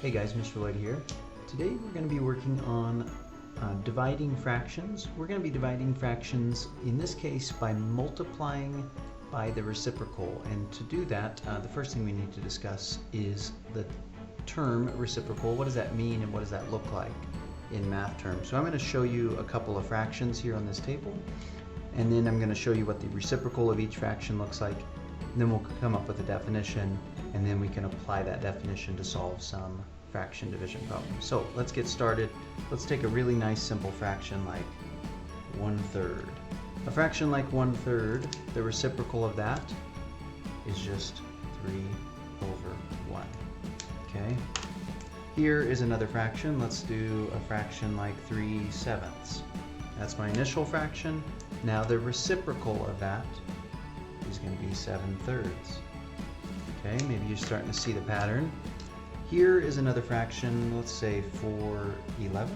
Hey guys, Mr. Lloyd here. Today we're going to be working on dividing fractions. We're going to be dividing fractions, in this case, by multiplying by the reciprocal. And to do that, the first thing we need to discuss is the term reciprocal. What does that mean and what does that look like in math terms? So I'm going to show you a couple of fractions here on this table, and then I'm going to show you what the reciprocal of each fraction looks like. And then we'll come up with a definition, and then we can apply that definition to solve some fraction division problems. So let's get started. Let's take a really nice simple fraction like 1/3. A fraction like 1/3, the reciprocal of that is just 3/1. Okay. Here is another fraction. Let's do a fraction like 3/7. That's my initial fraction. Now the reciprocal of that is going to be 7/3. Okay, maybe you're starting to see the pattern. Here is another fraction, let's say 4/11.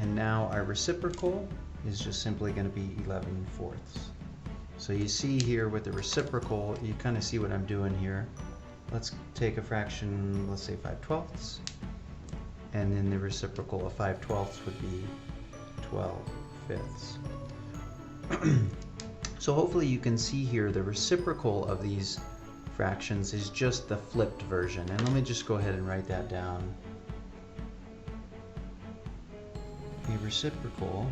And now our reciprocal is just simply going to be 11/4. So you see here with the reciprocal, you kind of see what I'm doing here. Let's take a fraction, let's say 5/12. And then the reciprocal of 5/12 would be 12/5. So hopefully you can see here the reciprocal of these fractions is just the flipped version. And let me just go ahead and write that down. A reciprocal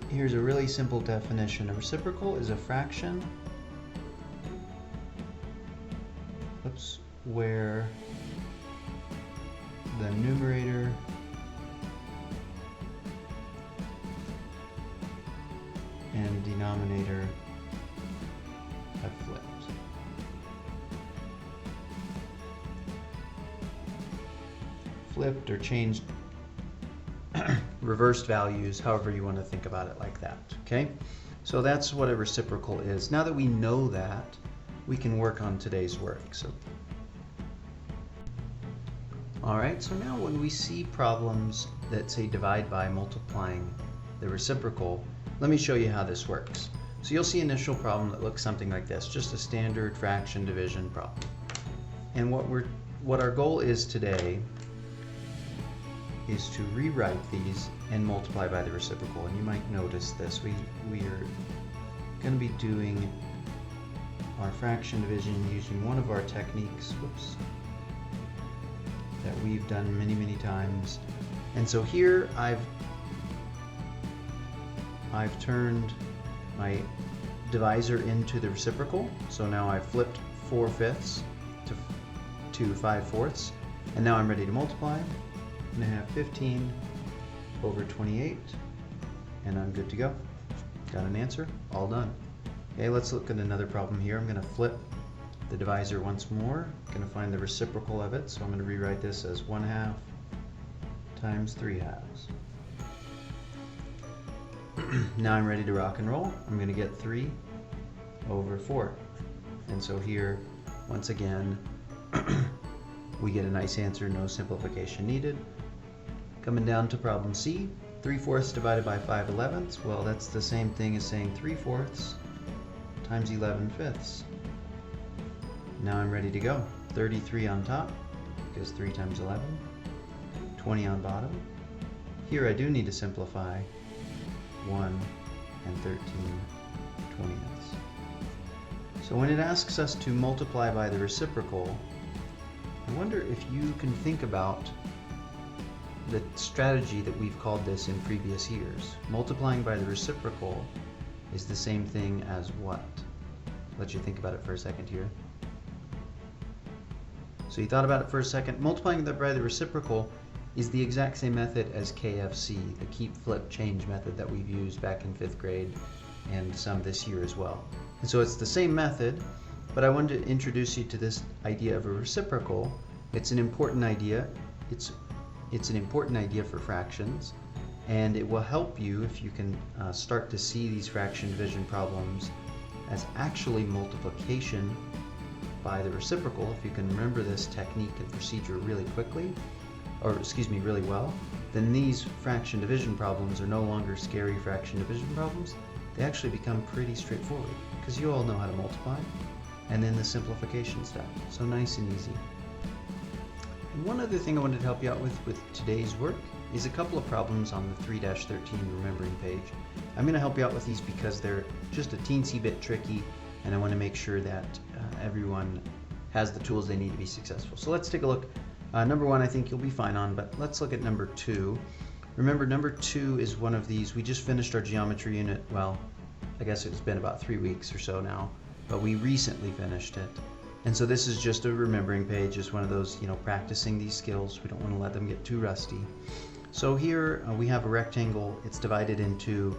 here's a really simple definition. A reciprocal is a fraction where the numerator and denominator have flipped. Flipped or changed, reversed values, however you want to think about it like that. Okay? So that's what a reciprocal is. Now that we know that, we can work on today's work. Alright, so now when we see problems that say divide by multiplying the reciprocal, let me show you how this works. So you'll see an initial problem that looks something like this, just a standard fraction division problem. And what our goal is today is to rewrite these and multiply by the reciprocal. And you might notice this. We are going to be doing our fraction division using one of our techniques, that we've done many times. And so here I've turned my divisor into the reciprocal. So now I've flipped 4/5 to 5/4, and now I'm ready to multiply. And I have 15/28, and I'm good to go. Got an answer? All done. Okay, let's look at another problem here. I'm going to flip the divisor once more. I'm going to find the reciprocal of it, so I'm going to rewrite this as 1/2 times 3/2. Now I'm ready to rock and roll. I'm going to get 3/4. And so here, once again, we get a nice answer, no simplification needed. Coming down to problem C, 3/4 divided by 5/11. Well, that's the same thing as saying 3/4 times 11/5. Now I'm ready to go. 33 on top, because 3 times 11. 20 on bottom. Here I do need to simplify. 1 and 13/20. So when it asks us to multiply by the reciprocal, I wonder if you can think about the strategy that we've called this in previous years. Multiplying by the reciprocal is the same thing as what? Let you think about it for a second here. So you thought about it for a second. Multiplying by the reciprocal is the exact same method as KFC, the keep, flip, change method that we've used back in 5th grade and some this year as well. And so it's the same method, but I wanted to introduce you to this idea of a reciprocal. It's an important idea. It's an important idea for fractions, and it will help you if you can start to see these fraction division problems as actually multiplication by the reciprocal. If you can remember this technique and procedure really quickly, really well, then these fraction division problems are no longer scary fraction division problems. they actually become pretty straightforward because you all know how to multiply, and then the simplification stuff. So nice and easy. And one other thing I wanted to help you out with today's work is a couple of problems on the 3-13 remembering page. I'm going to help you out with these because they're just a teensy bit tricky, and I want to make sure that everyone has the tools they need to be successful. So let's take a look. Number 1 I think you'll be fine on, but let's look at number 2. Remember, number 2 is one of these. We just finished our geometry unit. Well, I guess it's been about 3 weeks or so now, but we recently finished it. And so this is just a remembering page, just one of those, practicing these skills. We don't want to let them get too rusty. So here we have a rectangle. It's divided into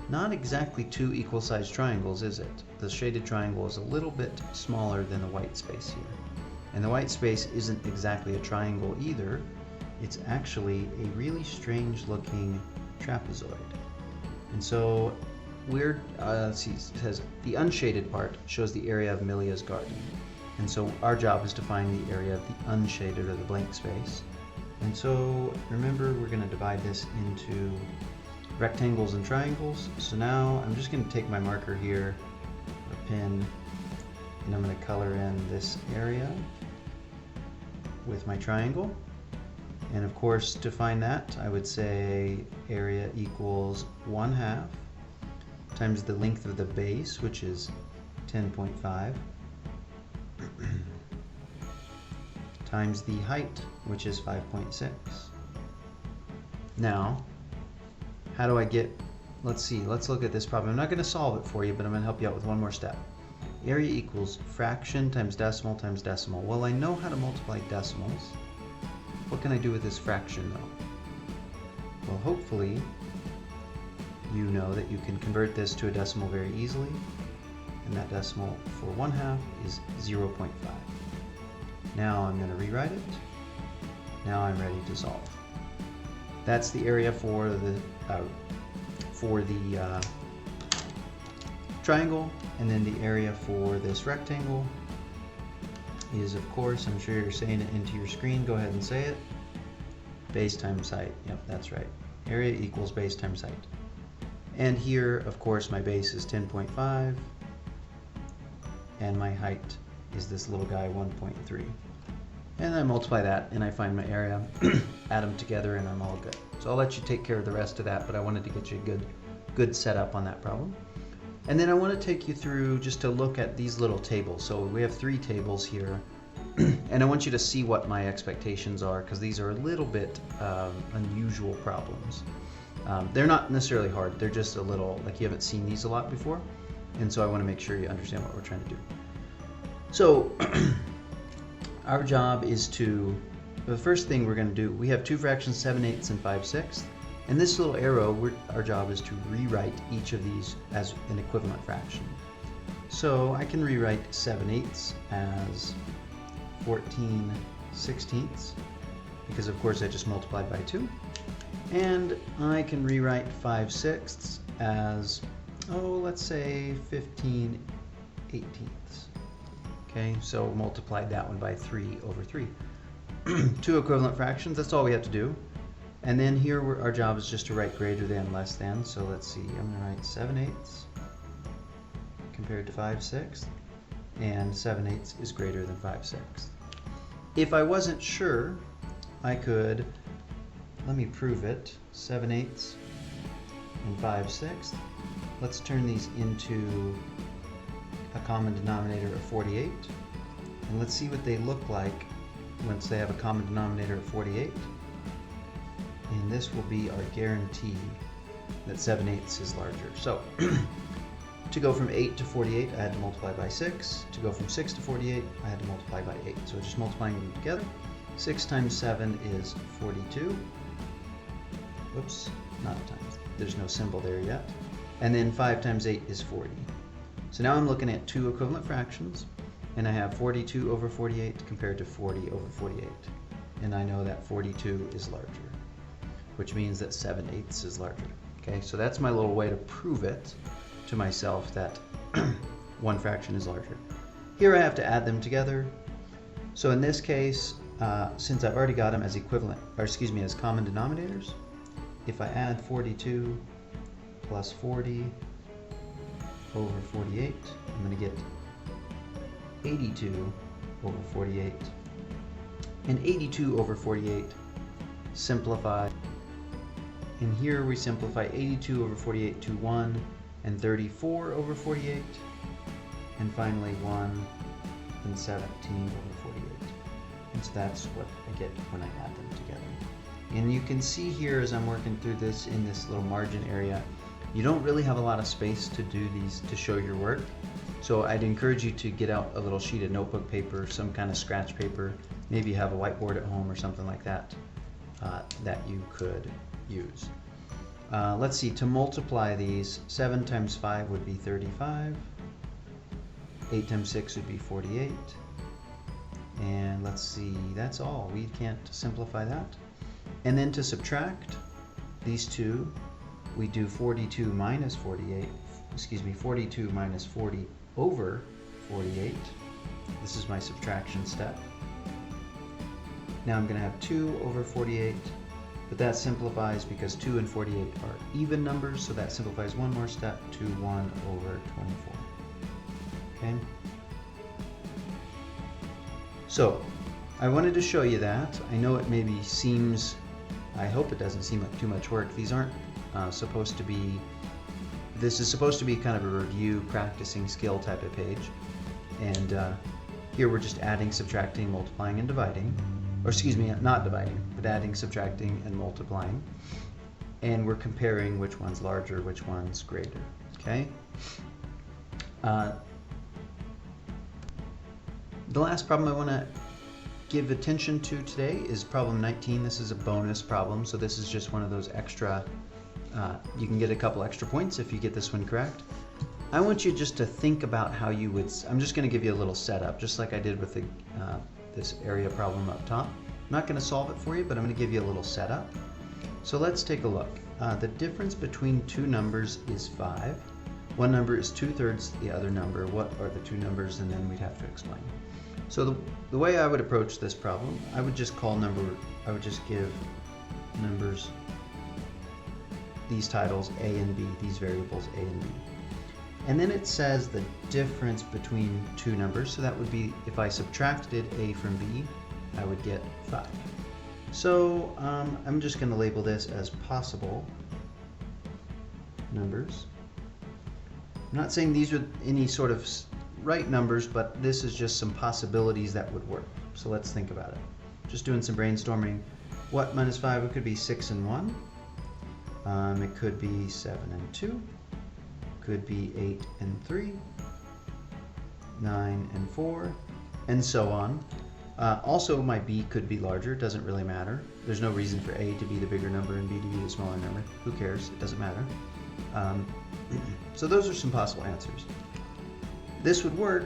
not exactly 2 equal sized triangles, is it? The shaded triangle is a little bit smaller than the white space here. And the white space isn't exactly a triangle either. It's actually a really strange looking trapezoid. And so let's see, it says the unshaded part shows the area of Milia's garden. And so our job is to find the area of the unshaded or the blank space. And so remember, we're going to divide this into rectangles and triangles. So now I'm just going to take my marker here, a pen, and I'm going to color in this area with my triangle. And of course, to find that, I would say area equals 1/2 times the length of the base, which is 10.5, times the height, which is 5.6. Now, how do I get, let's look at this problem. I'm not going to solve it for you, but I'm going to help you out with one more step. Area equals fraction times decimal times decimal. Well, I know how to multiply decimals. What can I do with this fraction though? Well, hopefully you know that you can convert this to a decimal very easily, and that decimal for 1/2 is 0.5. Now I'm going to rewrite it. Now I'm ready to solve. That's the area for the triangle, and then the area for this rectangle is, of course, I'm sure you're saying it into your screen. Go ahead and say it. Base times height. Yep, that's right. Area equals base times height. And here, of course, my base is 10.5, and my height is this little guy, 1.3. And I multiply that, and I find my area, add them together, and I'm all good. So I'll let you take care of the rest of that, but I wanted to get you a good setup on that problem. And then I want to take you through just to look at these little tables. So we have 3 tables here, and I want you to see what my expectations are, because these are a little bit unusual problems. They're not necessarily hard, they're just a little, like you haven't seen these a lot before, and so I want to make sure you understand what we're trying to do. So our job is to, the first thing we're going to do, we have 2 fractions, 7/8 and 5/6. And this little arrow, our job is to rewrite each of these as an equivalent fraction. So I can rewrite 7/8 as 14/16, because of course I just multiplied by 2. And I can rewrite 5/6 as, let's say 15/18. Okay, so multiplied that one by 3/3. 2 equivalent fractions, that's all we have to do. And then here our job is just to write greater than, less than. So let's see, I'm going to write 7/8 compared to 5/6, and 7/8 is greater than 5/6. If I wasn't sure, I could, let me prove it, 7/8 and 5/6. Let's turn these into a common denominator of 48, and let's see what they look like once they have a common denominator of 48. And this will be our guarantee that 7/8 is larger. So to go from 8 to 48, I had to multiply by 6. To go from 6 to 48, I had to multiply by 8. So just multiplying them together. 6 times 7 is 42. Whoops, not a times. There's no symbol there yet. And then 5 times 8 is 40. So now I'm looking at 2 equivalent fractions, and I have 42 over 48 compared to 40 over 48. And I know that 42 is larger, which means that 7/8 is larger. Okay, so that's my little way to prove it to myself that one fraction is larger. Here I have to add them together. So in this case, since I've already got them as equivalent, or excuse me, as common denominators, if I add 42 plus 40 over 48. I'm going to get 82 over 48. And 82 over 48 simplify. And here we simplify 82 over 48 to 1 and 34 over 48. And finally 1 and 17 over 48. And so that's what I get when I add them together. And you can see here as I'm working through this in this little margin area, you don't really have a lot of space to do these, to show your work. So I'd encourage you to get out a little sheet of notebook paper, some kind of scratch paper, maybe you have a whiteboard at home or something like that, that you could use. Let's see, to multiply these, 7 times 5 would be 35, 8 times 6 would be 48, and let's see, that's all. We can't simplify that. And then to subtract these two, we do 42 minus 48, 42 minus 40 over 48. This is my subtraction step. Now I'm going to have 2 over 48, but that simplifies because 2 and 48 are even numbers, so that simplifies one more step to 1 over 24. Okay? So, I wanted to show you that. I know it maybe seems, I hope it doesn't seem like too much work. These aren't supposed to be, this is supposed to be kind of a review, practicing skill type of page. And here we're just adding, subtracting, multiplying, and dividing. Or excuse me, not dividing, but adding, subtracting, and multiplying. And we're comparing which one's larger, which one's greater. Okay? The last problem I want to give attention to today is problem 19. This is a bonus problem, so this is just one of those extra, you can get a couple extra points if you get this one correct. I want you just to think about how you would, I'm just going to give you a little setup, just like I did with the, this area problem up top. I'm not going to solve it for you, but I'm going to give you a little setup. So let's take a look. The difference between two numbers is 5. One number is 2/3 the other number. What are the two numbers? And then we'd have to explain. So the way I would approach this problem, I would just give numbers, these titles A and B, these variables A and B. And then it says the difference between two numbers, so that would be, if I subtracted A from B, I would get 5. So I'm just going to label this as possible numbers. I'm not saying these are any sort of right numbers, but this is just some possibilities that would work. So let's think about it. Just doing some brainstorming. What minus 5? It could be 6 and 1. It could be 7 and 2. Could be 8 and 3. 9 and 4. And so on. Also, my B could be larger. It doesn't really matter. There's no reason for A to be the bigger number and B to be the smaller number. Who cares? It doesn't matter. So those are some possible answers. This would work,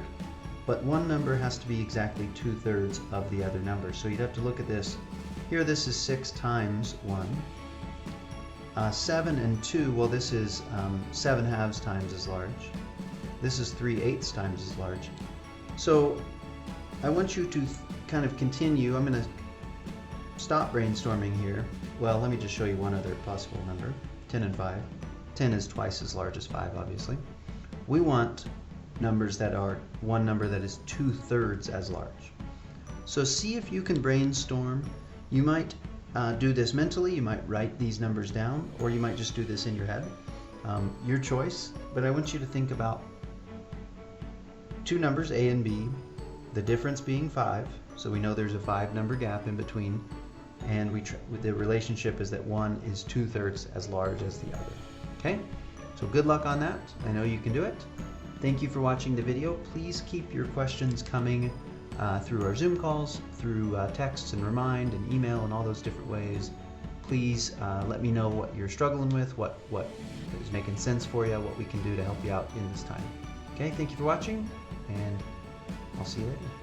but one number has to be exactly 2/3 of the other number. So you'd have to look at this. Here this is 6 times 1. 7 and 2, well this is 7/2 times as large. This is 3/8 times as large. So I want you to kind of continue. I'm going to stop brainstorming here. Well, let me just show you one other possible number. 10 and 5. 10 is twice as large as 5, obviously. We want numbers that are one number that is 2/3 as large. So see if you can brainstorm. You might do this mentally, you might write these numbers down, or you might just do this in your head. Your choice, but I want you to think about two numbers, A and B, the difference being 5, so we know there's a 5 number gap in between, and the relationship is that one is 2/3 as large as the other. Okay? So good luck on that. I know you can do it. Thank you for watching the video. Please keep your questions coming through our Zoom calls, through texts and remind and email and all those different ways. Please let me know what you're struggling with, what is making sense for you, what we can do to help you out in this time. Okay, thank you for watching, and I'll see you later.